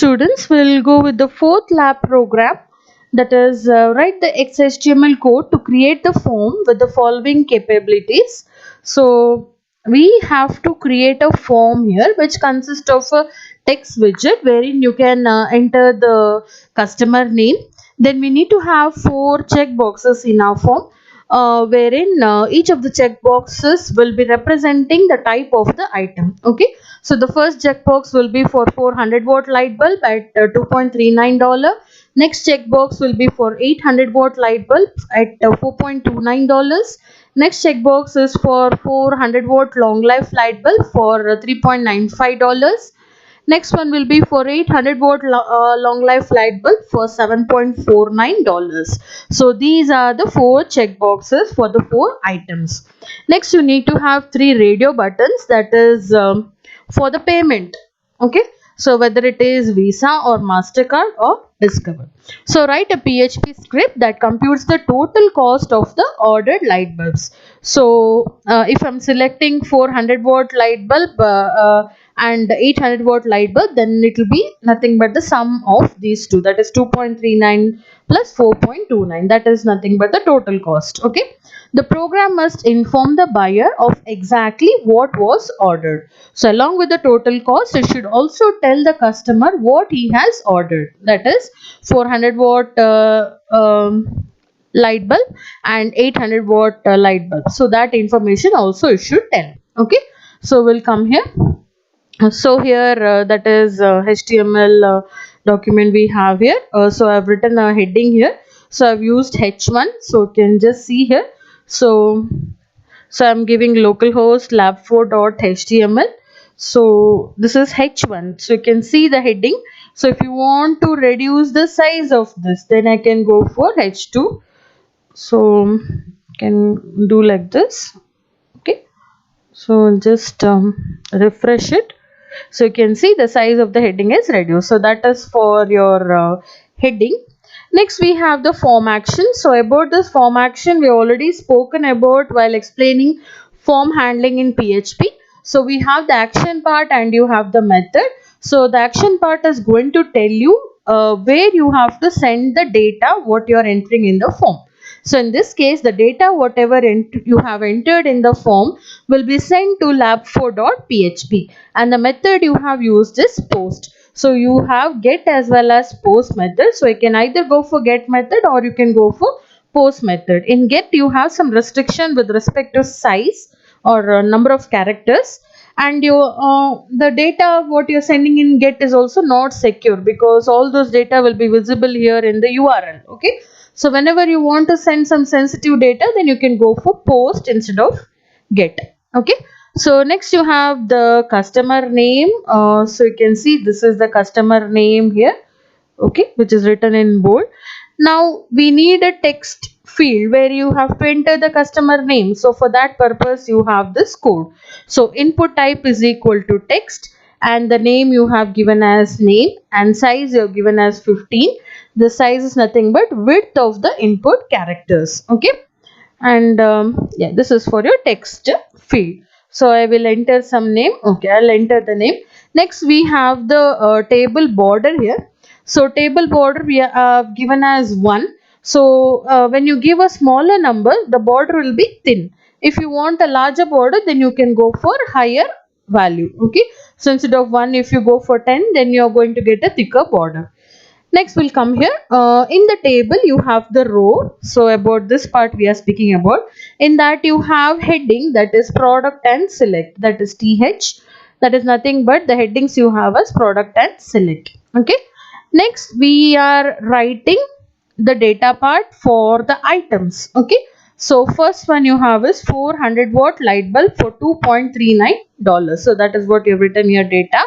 students, will go with the fourth lab program, that is write the XHTML code to create the form with the following capabilities. So we have to create a form here which consists of a text widget wherein you can enter the customer name. Then we need to have 4 check boxes in our form, wherein each of the check boxes will be representing the type of the item. Okay, so the first checkbox will be for 400-watt light bulb at $2.39. Next checkbox will be for 800-watt light bulb at $4.29. Next checkbox is for 400-watt long life light bulb for $3.95. Next one will be for 800-watt long life light bulb for $7.49. So these are the 4 check boxes for the 4 items. Next you need to have 3 radio buttons, that is for the payment. Okay, so whether it is Visa or MasterCard or Discover. So write a PHP script that computes the total cost of the ordered light bulbs. So if I'm selecting 400-watt light bulb and 800-watt light bulb, then it will be nothing but the sum of these two, that is 2.39 plus 4.29, that is nothing but the total cost. Okay, the program must inform the buyer of exactly what was ordered. So along with the total cost, it should also tell the customer what he has ordered, that is 400-watt light bulb and 800-watt light bulb. So that information also it should tell. Okay, so we'll come here. So here that is HTML document we have here. So I've written a heading here. So I've used H1. So you can just see here. So I'm giving localhost lab4.html. So this is H1. So you can see the heading. So if you want to reduce the size of this, then I can go for H2. So can do like this. Okay. So just refresh it. So you can see the size of the heading is reduced. So that is for your heading. Next we have the form action. So about this form action we already spoken about while explaining form handling in PHP. So we have the action part and you have the method. So the action part is going to tell you where you have to send the data what you are entering in the form. So in this case, the data whatever you have entered in the form will be sent to lab4.php, and the method you have used is post. So you have get as well as post method. So you can either go for get method or you can go for post method. In get you have some restriction with respect to size or number of characters, and the data what you're sending in get is also not secure because all those data will be visible here in the URL. Okay, so whenever you want to send some sensitive data, then you can go for post instead of get. Okay, so next you have the customer name. So you can see this is the customer name here. Okay, which is written in bold. Now we need a text field where you have to enter the customer name. So for that purpose you have this code. So input type is equal to text and the name you have given as name and size you have given as 15. The size is nothing but width of the input characters. Okay, and yeah, this is for your text field. So I will enter some name. Okay, I'll enter the name. Next we have the table border here. So table border we have given as 1. So when you give a smaller number, the border will be thin. If you want a larger border, then you can go for higher value. Okay, so instead of 1, if you go for 10, then you are going to get a thicker border. Next we'll come here. In the table you have the row. So about this part we are speaking about. In that you have heading, that is product and select, that is TH. That is nothing but the headings you have as product and select. Okay. Next we are writing the data part for the items. Okay. So first one you have is 400-watt light bulb for $2.39. So that is what you have written your data,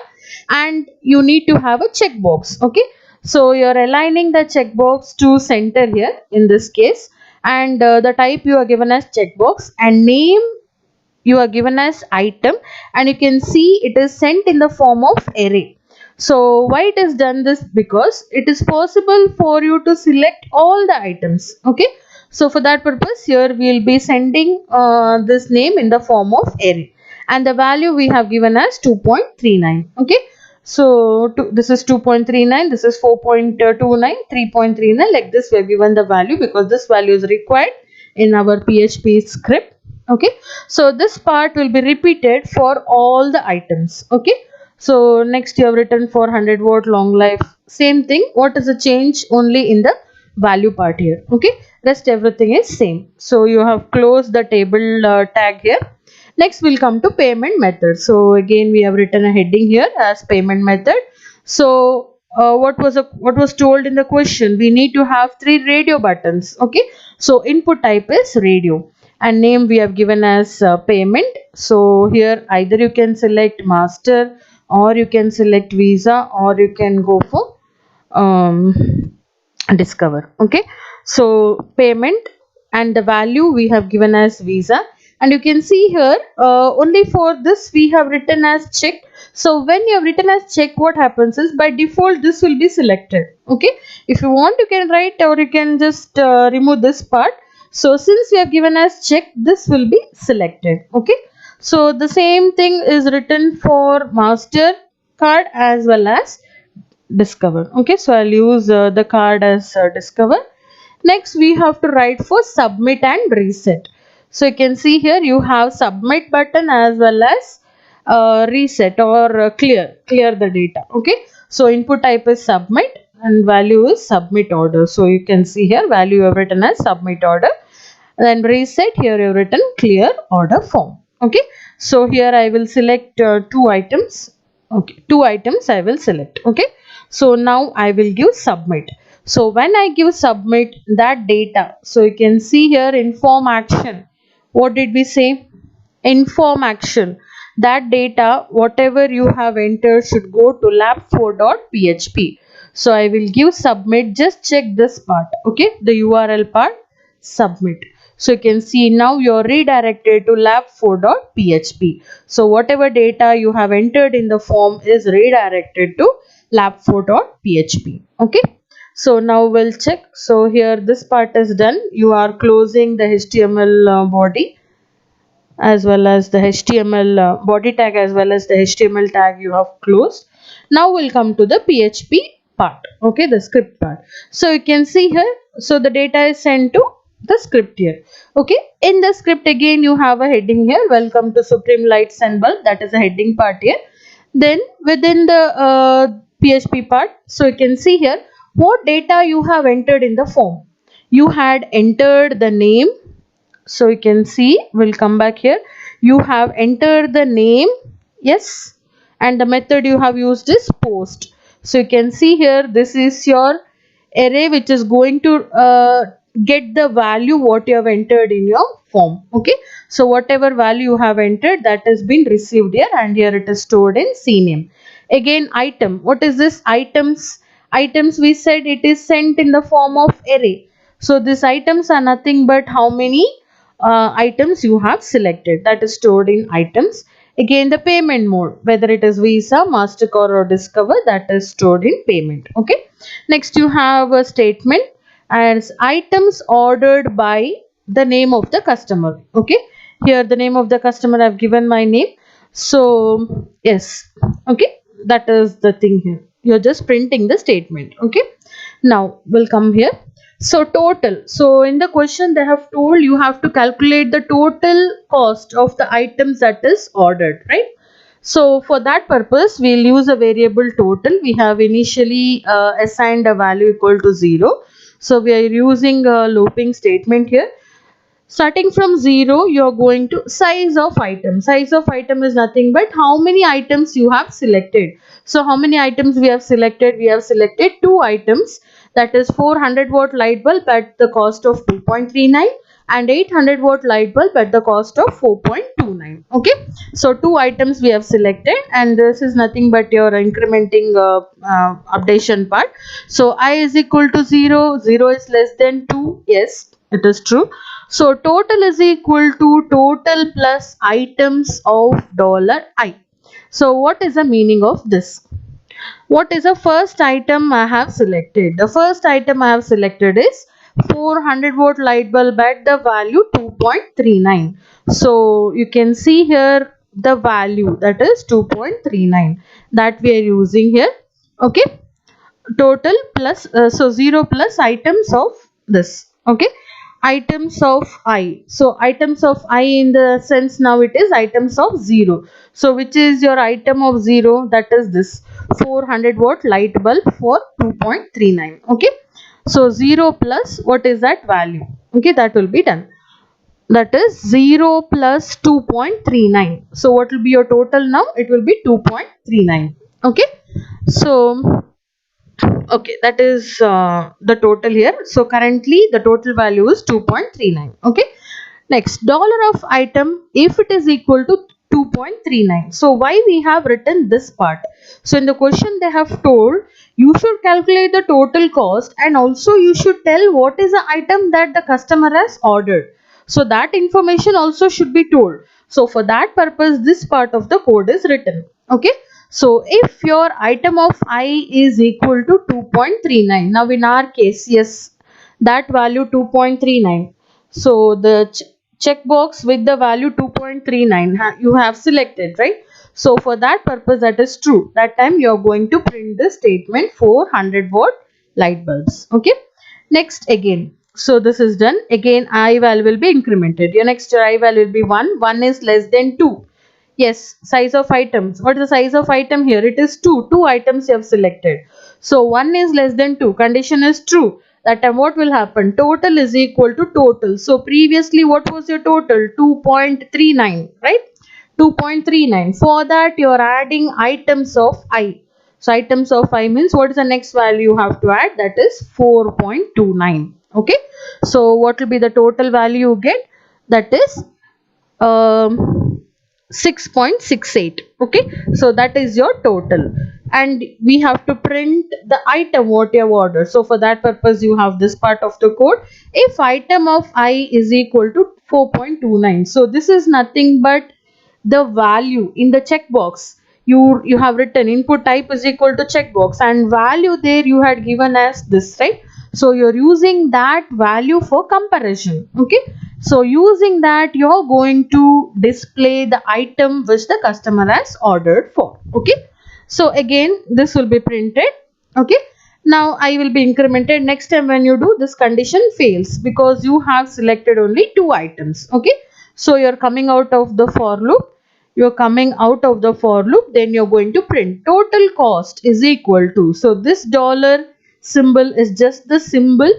and you need to have a checkbox. Okay. So you're aligning the checkbox to center here in this case, and the type you are given as checkbox and name you are given as item, and you can see it is sent in the form of array. So why it is done this? Because it is possible for you to select all the items. Okay. So for that purpose here we will be sending this name in the form of array, and the value we have given as 2.39. Okay. So this is 2.39, this is 4.29, 3.39, like this we have given the value because this value is required in our PHP script. Okay, so this part will be repeated for all the items. Okay, so next you have written for 100 watt long life, same thing. What is the change? Only in the value part here. Okay, rest everything is same. So you have closed the table tag here. Next we'll come to payment method. So again we have written a heading here as payment method. So what was told in the question? We need to have 3 radio buttons. Okay, so input type is radio and name we have given as payment. So here either you can select master or you can select visa or you can go for discover. Okay, so payment and the value we have given as visa, and you can see here only for this we have written as check. So when you have written as check, what happens is by default this will be selected. Okay, if you want you can write or you can just remove this part. So since we have given as check, this will be selected. Okay, so the same thing is written for master card as well as discover. Okay, so I'll use the card as discover. Next we have to write for submit and reset. So you can see here you have submit button as well as reset or clear the data. Okay, so input type is submit and value is submit order. So you can see here value you have written as submit order, then reset here you have written clear order form. Okay, so here I will select 2 items. Okay, 2 items I will select. Okay, so now I will give submit. So when I give submit that data, so you can see here inform action. What did we say? Inform action. That data whatever you have entered should go to lab4.php. So I will give submit. Just check this part. Okay, the URL part, submit. So you can see now you're redirected to lab4.php. So whatever data you have entered in the form is redirected to lab4.php. Okay, so now we'll check. So here this part is done. You are closing the HTML body as well as the HTML body tag as well as the HTML tag you have closed. Now we'll come to the PHP part. Okay, the script part. So you can see here, so the data is sent to the script here. Okay, in the script again you have a heading here, welcome to Supreme Lights and Bulb, that is a heading part here. Then within the PHP part, so you can see here what data you have entered in the form. You had entered the name. So you can see, we'll come back here, you have entered the name, yes, and the method you have used is post. So you can see here this is your array which is going to get the value what you have entered in your form. Okay, so whatever value you have entered, that has been received here and here it is stored in CNAME. Again item, what is this? Items we said it is sent in the form of array. So these items are nothing but how many items you have selected, that is stored in items. Again the payment mode, whether it is Visa, MasterCard or Discover, that is stored in payment. Okay, next you have a statement as items ordered by the name of the customer. Okay, here the name of the customer I have given my name. So yes, okay, that is the thing here, you're just printing the statement. Okay, now we'll come here. So total, so in the question they have told you have to calculate the total cost of the items that is ordered, right? So for that purpose we'll use a variable total. We have initially assigned a value equal to 0. So we are using a looping statement here. Starting from 0, you're going to size of item. Size of item is nothing but how many items you have selected. So how many items we have selected? We have selected 2 items, that is 400 watt light bulb at the cost of 2.39 and 800 watt light bulb at the cost of 4.29. Okay, so 2 items we have selected and this is nothing but your incrementing updation part. So I is equal to 0, 0 is less than 2, yes it is true. So total is equal to total plus items of $I. So what is the meaning of this? What is the first item I have selected? The first item I have selected is 400 watt light bulb at the value 2.39. So you can see here the value, that is 2.39, that we are using here. Okay, total plus so 0 plus items of this. Okay, items of I. So items of I in the sense now it is items of 0. So which is your item of 0? That is this 400 watt light bulb for 2.39. Okay, so 0 plus what is that value? Okay, that will be done. That is 0 plus 2.39. So what will be your total now? It will be 2.39. Okay, so okay, that is the total here. So currently the total value is 2.39. Okay, next, dollar of item if it is equal to 2.39. So why we have written this part? So in the question they have told you should calculate the total cost, and also you should tell what is the item that the customer has ordered. So that information also should be told. So for that purpose this part of the code is written. Okay, so if your item of I is equal to 2.39, now in our case, yes, that value 2.39. So the checkbox with the value 2.39 you have selected, right? So for that purpose that is true. That time you are going to print the statement 400 watt light bulbs. Okay. Next again. So this is done. Again I value will be incremented. Your next I value will be 1. 1 is less than 2. Yes, size of items. What is the size of item here? It is 2. 2 items you have selected. So 1 is less than 2. Condition is true. That time what will happen? Total is equal to total. So previously what was your total? 2.39, right? 2.39. For that you are adding items of I. So items of I means what is the next value you have to add? That is 4.29. Okay. So what will be the total value you get? That is 6.68. Okay, so that is your total, and we have to print the item what you have ordered. So for that purpose you have this part of the code. If item of I is equal to 4.29, so this is nothing but the value in the checkbox. You have written input type is equal to checkbox, and value there you had given as this, right? So you're using that value for comparison. Okay, so using that you're going to display the item which the customer has ordered for. Okay, so again this will be printed. Okay, now I will be incremented. Next time when you do this, condition fails because you have selected only 2 items. Okay, so you're coming out of the for loop. You're coming out of the for loop, then you're going to print total cost is equal to, so this dollar symbol is just the symbol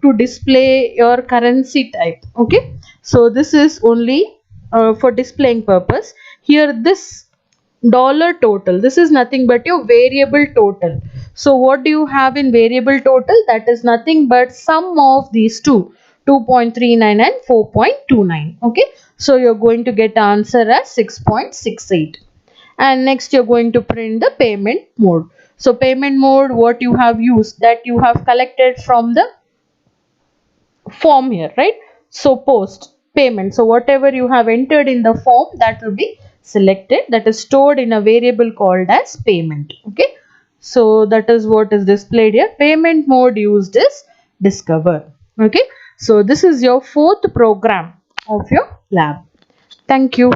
to display your currency type. Okay, so this is only for displaying purpose. Here this dollar total, this is nothing but your variable total. So what do you have in variable total? That is nothing but sum of these two, 2.39 and 4.29. Okay, so you're going to get answer as 6.68. And next you're going to print the payment mode. So payment mode, what you have used, that you have collected from the form here, right? So post payment, so whatever you have entered in the form, that will be selected, that is stored in a variable called as payment. Okay, so that is what is displayed here. Payment mode used is discover. Okay, so this is your 4th program of your lab. Thank you.